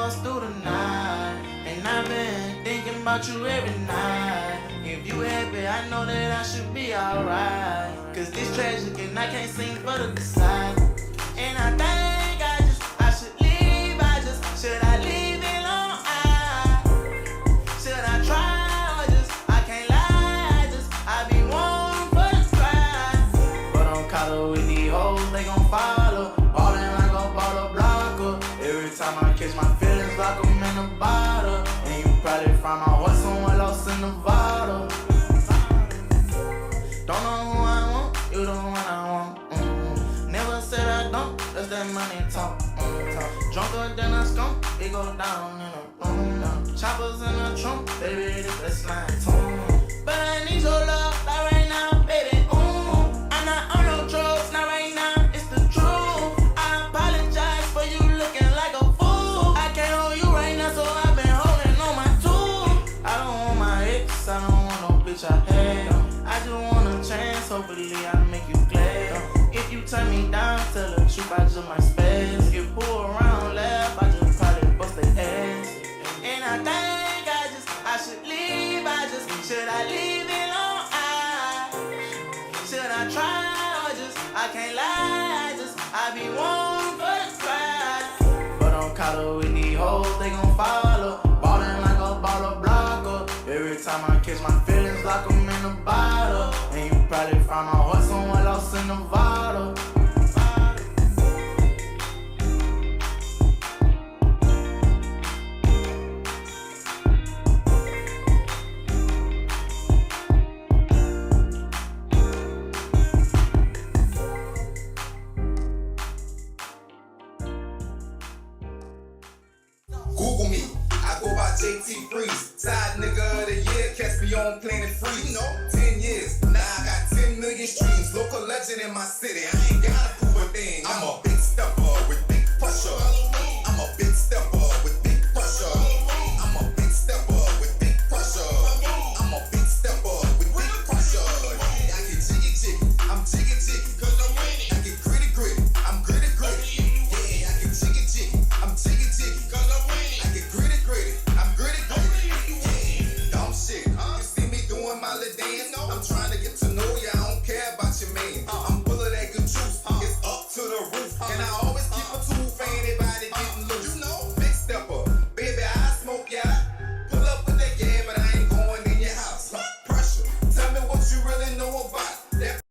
us through the night, and I've been thinking about you every night. If you happy, I know that I should be alright. Cause this tragic and I can't seem for the decide. And I think I should leave. Should I leave it alone? Should I try or I can't lie. I be wanting for the cry. But I'm caught up with these hoes, they gon' follow. Ballin' like a bottle blocker. Every time I catch my feelings, lock 'em in a bottle. And you probably find my horse somewhere lost in the bottle. Don't know who I want, you the one I want. Never said I don't, that's that money talk. Drunker than a skunk, it go down in a room. Choppers in the trunk, baby, this that slime. But I need your love, like right now, baby. I'm not on no drugs, not right now, it's the truth. I apologize for you looking like a fool. I can't hold you right now, so I've been holding on my tools. I don't want my ex, I don't want no bitch I had. I just want a chance, hopefully I'll make you glad. If you turn me down, tell the truth, I just might spaz. Get pulled around, laugh, I just probably bust their ass. And I think I should leave. Should I leave it alone? Should I try or I can't lie. I be wanting for the cry. But I'm caught up with these hoes, they gon' follow. Ballin' like a bottle blocker. Every time I catch my feelings, lock 'em in a bottle. And you probably find my horse somewhere lost in the bottle. Google me, I go by JT Freeze. Side nigga of the year, catch me on Planet Freeze. You know, 10 years, now I got 10 million streams. Local legend in my city, I ain't gotta prove a thing. I'm a